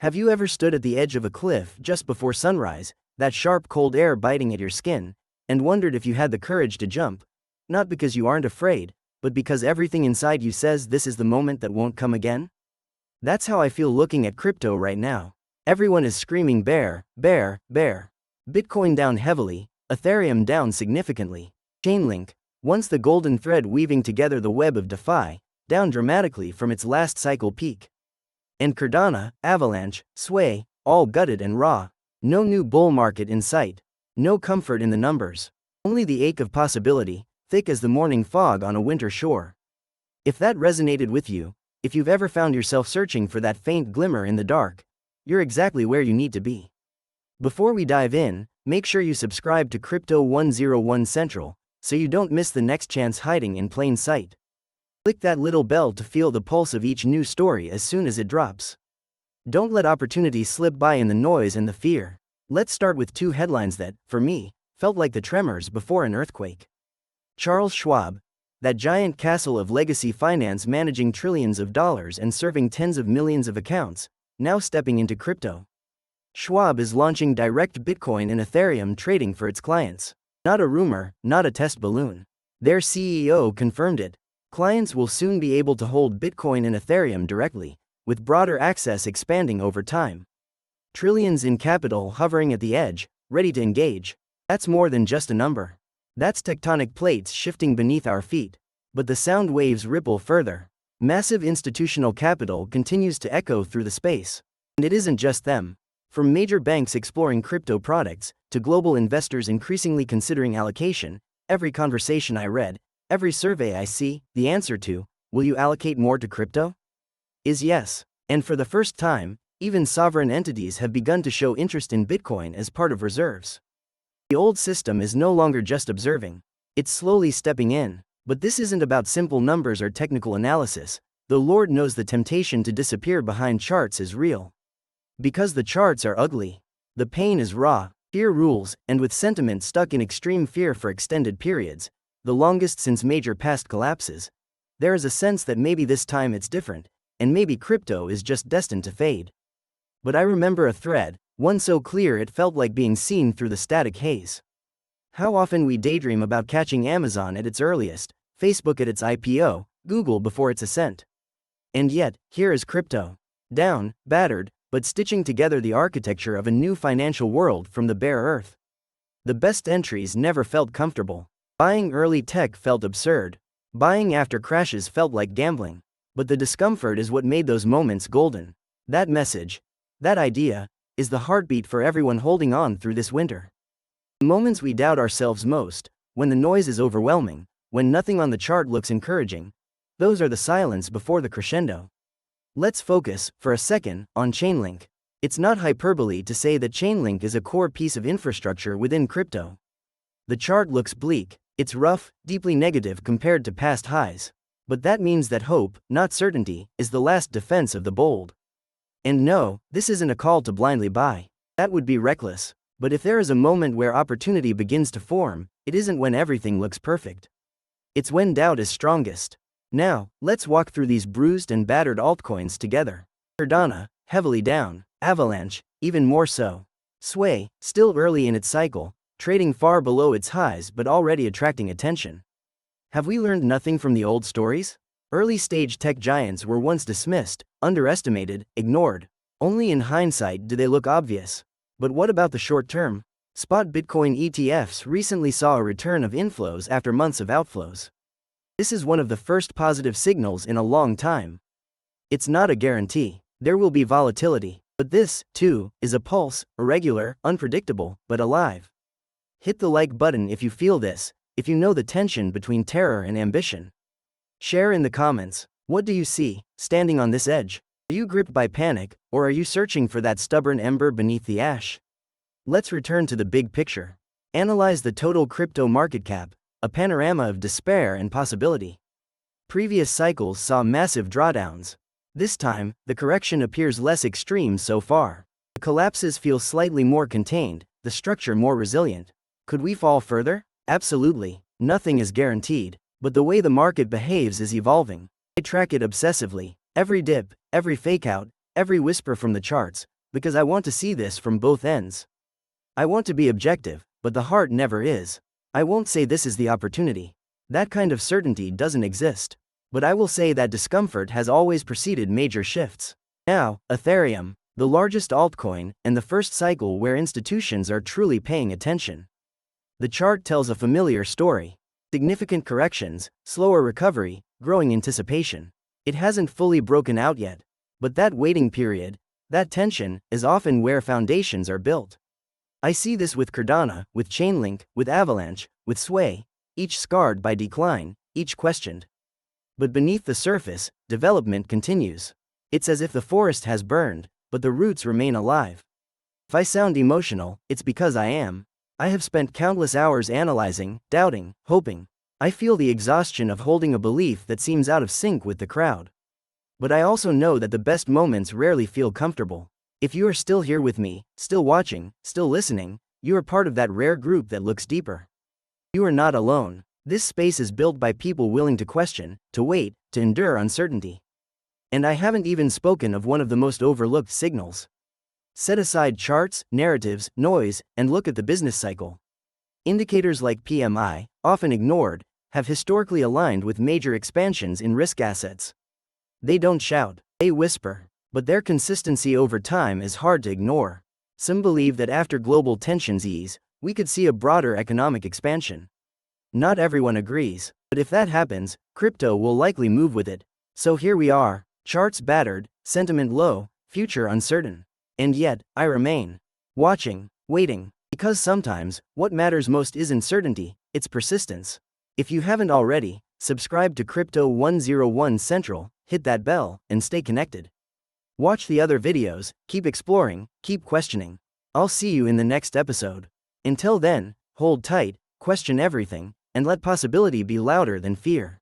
Have you ever stood at the edge of a cliff just before sunrise, that sharp cold air biting at your skin, and wondered if you had the courage to jump? Not because you aren't afraid, but because everything inside you says this is the moment that won't come again? That's how I feel looking at crypto right now. Everyone is screaming bear, bear, bear. Bitcoin down heavily, Ethereum down significantly. Chainlink, once the golden thread weaving together the web of DeFi, down dramatically from its last cycle peak. And Cardano, Avalanche, Sway, all gutted and raw. No new bull market in sight. No comfort in the numbers. Only the ache of possibility, thick as the morning fog on a winter shore. If that resonated with you, if you've ever found yourself searching for that faint glimmer in the dark, you're exactly where you need to be. Before we dive in, make sure you subscribe to Crypto 101 Central, so you don't miss the next chance hiding in plain sight. Click that little bell to feel the pulse of each new story as soon as it drops. Don't let opportunity slip by in the noise and the fear. Let's start with two headlines that, for me, felt like the tremors before an earthquake. Charles Schwab, that giant castle of legacy finance managing trillions of dollars and serving tens of millions of accounts, now stepping into crypto. Schwab is launching direct Bitcoin and Ethereum trading for its clients. Not a rumor, not a test balloon. Their CEO confirmed it. Clients will soon be able to hold Bitcoin and Ethereum directly, with broader access expanding over time. Trillions in capital hovering at the edge, ready to engage. That's more than just a number. That's tectonic plates shifting beneath our feet. But the sound waves ripple further. Massive institutional capital continues to echo through the space. And it isn't just them. From major banks exploring crypto products, to global investors increasingly considering allocation, every conversation I read, every survey I see, the answer to, will you allocate more to crypto? Is yes. And for the first time, even sovereign entities have begun to show interest in Bitcoin as part of reserves. The old system is no longer just observing. It's slowly stepping in. But this isn't about simple numbers or technical analysis, though Lord knows the temptation to disappear behind charts is real. Because the charts are ugly. The pain is raw, fear rules, and with sentiment stuck in extreme fear for extended periods, the longest since major past collapses, there is a sense that maybe this time it's different, and maybe crypto is just destined to fade. But I remember a thread, one so clear it felt like being seen through the static haze. How often we daydream about catching Amazon at its earliest, Facebook at its IPO, Google before its ascent. And yet, here is crypto. Down, battered, but stitching together the architecture of a new financial world from the bare earth. The best entries never felt comfortable. Buying early tech felt absurd. Buying after crashes felt like gambling. But the discomfort is what made those moments golden. That message, that idea, is the heartbeat for everyone holding on through this winter. The moments we doubt ourselves most, when the noise is overwhelming, when nothing on the chart looks encouraging, those are the silence before the crescendo. Let's focus, for a second, on Chainlink. It's not hyperbole to say that Chainlink is a core piece of infrastructure within crypto. The chart looks bleak, it's rough, deeply negative compared to past highs. But that means that hope, not certainty, is the last defense of the bold. And no, this isn't a call to blindly buy. That would be reckless. But if there is a moment where opportunity begins to form, it isn't when everything looks perfect. It's when doubt is strongest. Now, let's walk through these bruised and battered altcoins together. Cardano, heavily down. Avalanche, even more so. Sway, still early in its cycle, trading far below its highs but already attracting attention. Have we learned nothing from the old stories? Early-stage tech giants were once dismissed, underestimated, ignored. Only in hindsight do they look obvious. But what about the short term? Spot Bitcoin ETFs recently saw a return of inflows after months of outflows. This is one of the first positive signals in a long time. It's not a guarantee. There will be volatility. But this, too, is a pulse, irregular, unpredictable, but alive. Hit the like button if you feel this, if you know the tension between terror and ambition. Share in the comments. What do you see, standing on this edge? Are you gripped by panic, or are you searching for that stubborn ember beneath the ash? Let's return to the big picture. Analyze the total crypto market cap, a panorama of despair and possibility. Previous cycles saw massive drawdowns. This time, the correction appears less extreme so far. The collapses feel slightly more contained, the structure more resilient. Could we fall further? Absolutely. Nothing is guaranteed, but the way the market behaves is evolving. I track it obsessively. Every dip, every fakeout, every whisper from the charts, because I want to see this from both ends. I want to be objective, but the heart never is. I won't say this is the opportunity. That kind of certainty doesn't exist. But I will say that discomfort has always preceded major shifts. Now, Ethereum, the largest altcoin, and the first cycle where institutions are truly paying attention. The chart tells a familiar story. Significant corrections, slower recovery, growing anticipation. It hasn't fully broken out yet. But that waiting period, that tension, is often where foundations are built. I see this with Cardano, with Chainlink, with Avalanche, with Sway, each scarred by decline, each questioned. But beneath the surface, development continues. It's as if the forest has burned, but the roots remain alive. If I sound emotional, it's because I am. I have spent countless hours analyzing, doubting, hoping. I feel the exhaustion of holding a belief that seems out of sync with the crowd. But I also know that the best moments rarely feel comfortable. If you are still here with me, still watching, still listening, you are part of that rare group that looks deeper. You are not alone. This space is built by people willing to question, to wait, to endure uncertainty. And I haven't even spoken of one of the most overlooked signals. Set aside charts, narratives, noise, and look at the business cycle. Indicators like PMI, often ignored, have historically aligned with major expansions in risk assets. They don't shout, they whisper, but their consistency over time is hard to ignore. Some believe that after global tensions ease, we could see a broader economic expansion. Not everyone agrees, but if that happens, crypto will likely move with it. So here we are, charts battered, sentiment low, future uncertain. And yet, I remain. Watching, waiting, because sometimes, what matters most isn't certainty, it's persistence. If you haven't already, subscribe to Crypto 101 Central, hit that bell, and stay connected. Watch the other videos, keep exploring, keep questioning. I'll see you in the next episode. Until then, hold tight, question everything, and let possibility be louder than fear.